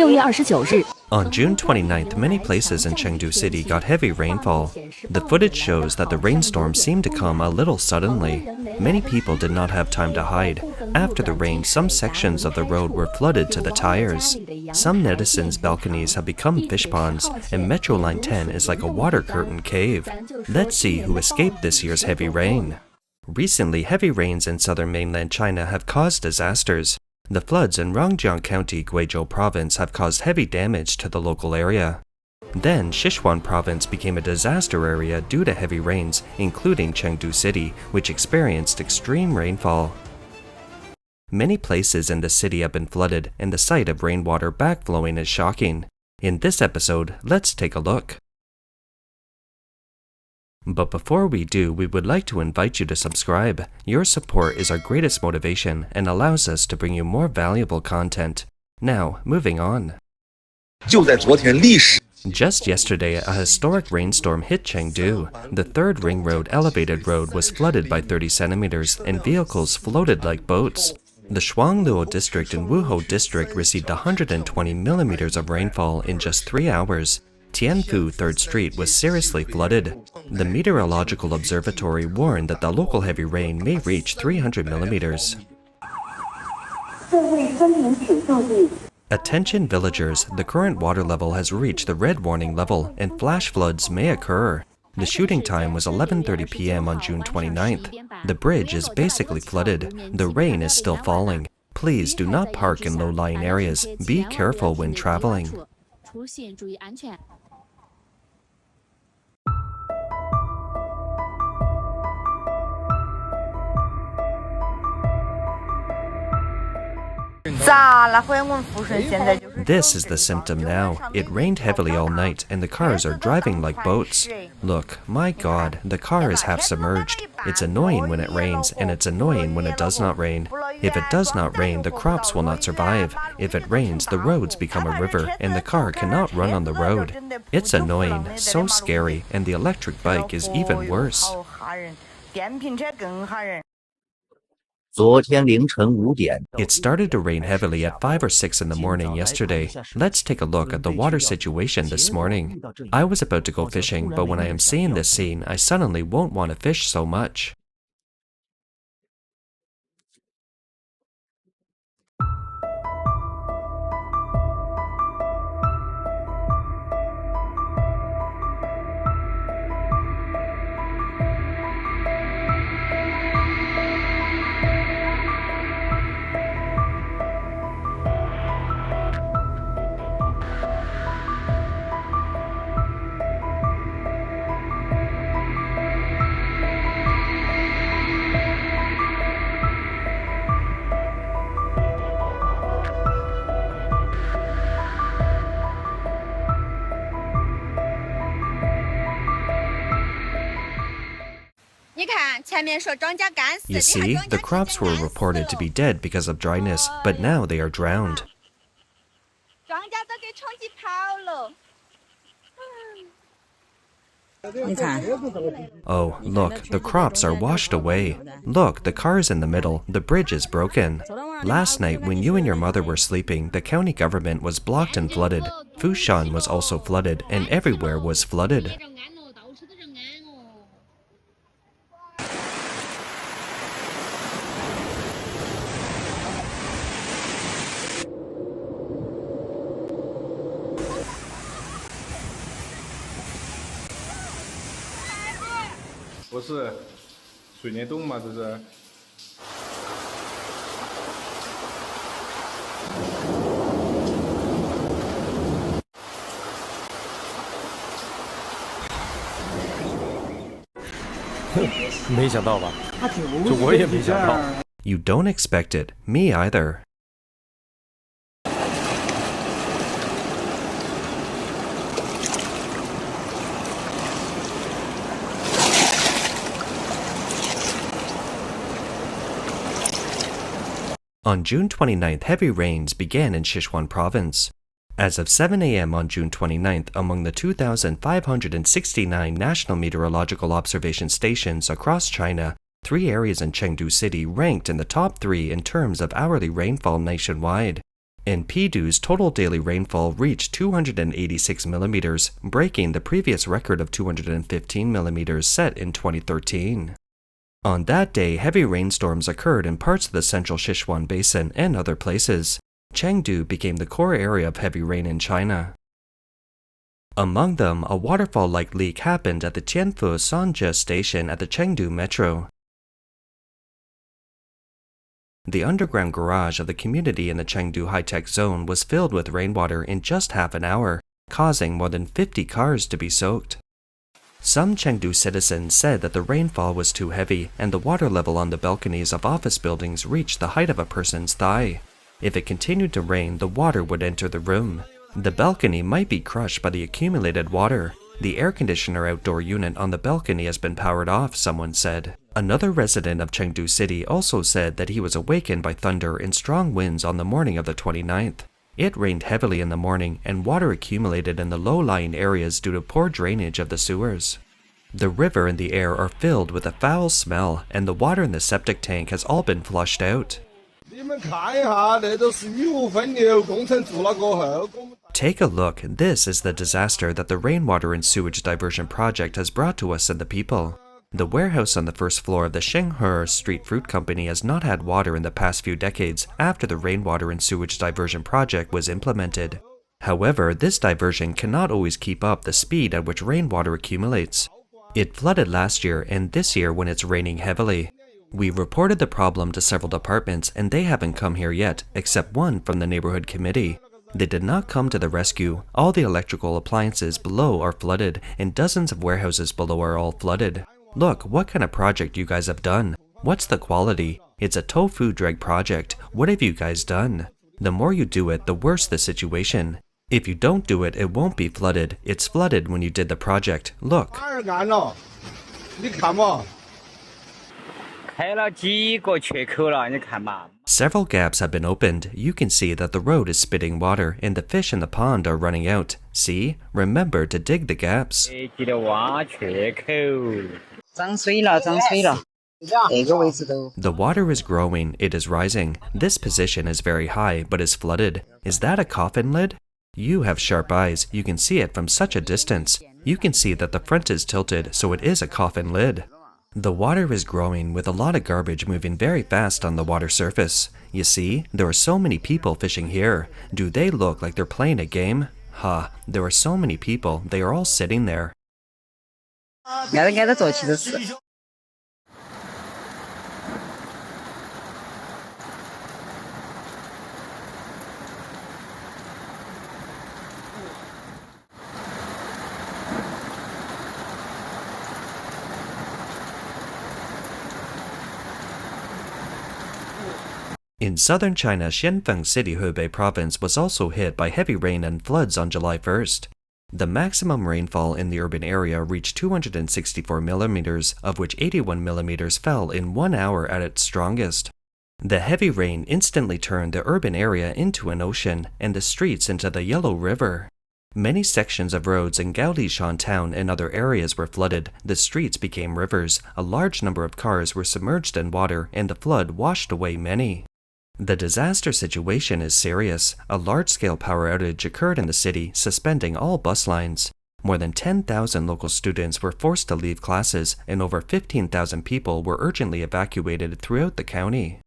On June 29th, many places in Chengdu City got heavy rainfall. The footage shows that the rainstorm seemed to come a little suddenly. Many people did not have time to hide. After the rain, some sections of the road were flooded to the tires. Some netizens' balconies have become fish ponds, and Metro Line 10 is like a water curtain cave. Let's see who escaped this year's heavy rain. Recently, heavy rains in southern mainland China have caused disasters. The floods in Rongjiang County, Guizhou Province have caused heavy damage to the local area. Then, Sichuan Province became a disaster area due to heavy rains, including Chengdu City, which experienced extreme rainfall. Many places in the city have been flooded, and the sight of rainwater backflowing is shocking. In this episode, let's take a look. But before we do, we would like to invite you to subscribe. Your support is our greatest motivation and allows us to bring you more valuable content. Now, moving on. Just yesterday, a historic rainstorm hit Chengdu. The third ring road elevated road was flooded by 30 centimeters and vehicles floated like boats. The Shuangluo district and Wuhou district received 120 millimeters of rainfall in just 3 hours. Tianfu 3rd Street was seriously flooded. The Meteorological Observatory warned that the local heavy rain may reach 300 millimeters. Attention villagers, the current water level has reached the red warning level and flash floods may occur. The shooting time was 11:30 p.m. on June 29th. The bridge is basically flooded. The rain is still falling. Please do not park in low-lying areas. Be careful when traveling. This is the symptom now. It rained heavily all night and the cars are driving like boats. Look, my God, the car is half submerged. It's annoying when it rains and it's annoying when it does not rain. If it does not rain, the crops will not survive. If it rains, the roads become a river and the car cannot run on the road. It's annoying, so scary, and the electric bike is even worse. It started to rain heavily at 5 or 6 in the morning yesterday. Let's take a look at the water situation this morning. I was about to go fishing, but when I am seeing this scene, I suddenly won't want to fish so much. You see, the crops were reported to be dead because of dryness, but now they are drowned. Oh, look, the crops are washed away. Look, the car is in the middle, the bridge is broken. Last night, when you and your mother were sleeping, the county government was blocked and flooded. Fushan was also flooded, and everywhere was flooded. You don't expect it. Me either. On June 29th, heavy rains began in Sichuan Province. As of 7 a.m. on June 29th, among the 2,569 national meteorological observation stations across China, 3 areas in Chengdu City ranked in the top 3 in terms of hourly rainfall nationwide. In Peidu's total daily rainfall reached 286 millimeters, breaking the previous record of 215 millimeters set in 2013. On that day, heavy rainstorms occurred in parts of the central Sichuan Basin and other places. Chengdu became the core area of heavy rain in China. Among them, a waterfall-like leak happened at the Tianfu Sanja station at the Chengdu Metro. The underground garage of the community in the Chengdu high-tech zone was filled with rainwater in just half an hour, causing more than 50 cars to be soaked. Some Chengdu citizens said that the rainfall was too heavy and the water level on the balconies of office buildings reached the height of a person's thigh. If it continued to rain, the water would enter the room. The balcony might be crushed by the accumulated water. The air conditioner outdoor unit on the balcony has been powered off, someone said. Another resident of Chengdu City also said that he was awakened by thunder and strong winds on the morning of the 29th. It rained heavily in the morning and water accumulated in the low-lying areas due to poor drainage of the sewers. The river and the air are filled with a foul smell and the water in the septic tank has all been flushed out. Take a look, this is the disaster that the rainwater and sewage diversion project has brought to us and the people. The warehouse on the first floor of the Shanghai Street Fruit Company has not had water in the past few decades after the rainwater and sewage diversion project was implemented. However, this diversion cannot always keep up the speed at which rainwater accumulates. It flooded last year and this year when it's raining heavily. We reported the problem to several departments and they haven't come here yet, except one from the neighborhood committee. They did not come to the rescue. All the electrical appliances below are flooded and dozens of warehouses below are all flooded. Look, what kind of project you guys have done? What's the quality? It's a tofu drag project. What have you guys done? The more you do it, the worse the situation. If you don't do it, it won't be flooded. It's flooded when you did the project. Look. Several gaps have been opened. You can see that the road is spitting water and the fish in the pond are running out. See? Remember to dig the gaps. The water is growing. It is rising. This position is very high, but is flooded. Is that a coffin lid? You have sharp eyes. You can see it from such a distance. You can see that the front is tilted, so it is a coffin lid. The water is growing with a lot of garbage moving very fast on the water surface. You see, there are so many people fishing here. Do they look like they're playing a game? Ha, there are so many people. They are all sitting there. In southern China, Xianfeng City, Hebei Province was also hit by heavy rain and floods on July 1st. The maximum rainfall in the urban area reached 264 millimeters, of which 81 millimeters fell in 1 hour at its strongest. The heavy rain instantly turned the urban area into an ocean and the streets into the Yellow River. Many sections of roads in Guizhou town and other areas were flooded. The streets became rivers. A large number of cars were submerged in water and the flood washed away many. The disaster situation is serious. A large-scale power outage occurred in the city, suspending all bus lines. More than 10,000 local students were forced to leave classes, and over 15,000 people were urgently evacuated throughout the county.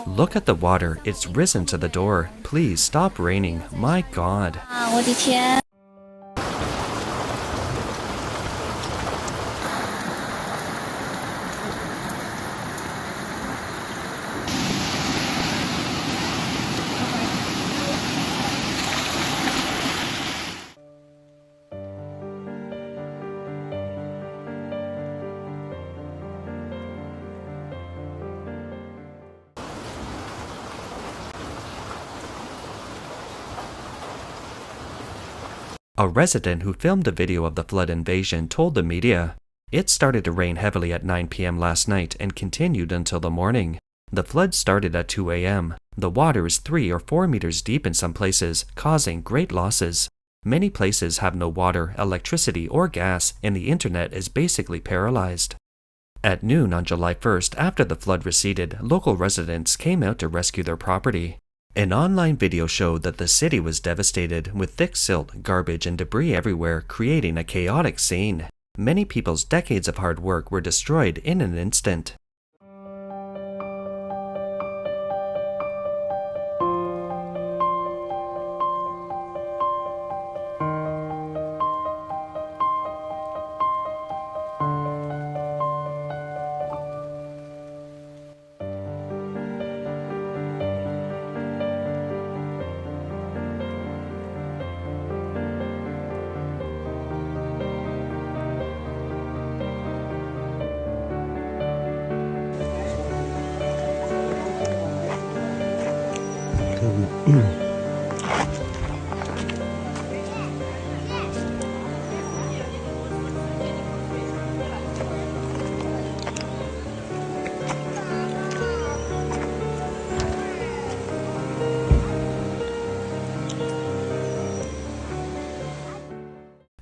Look at the water, it's risen to the door. Please stop raining, my God. A resident who filmed a video of the flood invasion told the media, "It started to rain heavily at 9 p.m. last night and continued until the morning. The flood started at 2 a.m. The water is 3 or 4 meters deep in some places, causing great losses. Many places have no water, electricity, or gas, and the internet is basically paralyzed." At noon on July 1st, after the flood receded, local residents came out to rescue their property. An online video showed that the city was devastated, with thick silt, garbage, and debris everywhere, creating a chaotic scene. Many people's decades of hard work were destroyed in an instant.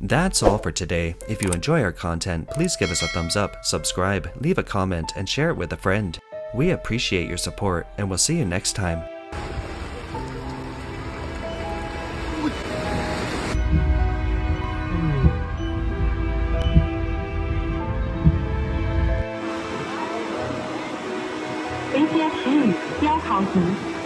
That's all for today. If you enjoy our content, please give us a thumbs up, subscribe, leave a comment, and share it with a friend. We appreciate your support, and we'll see you next time. A些词语标考题。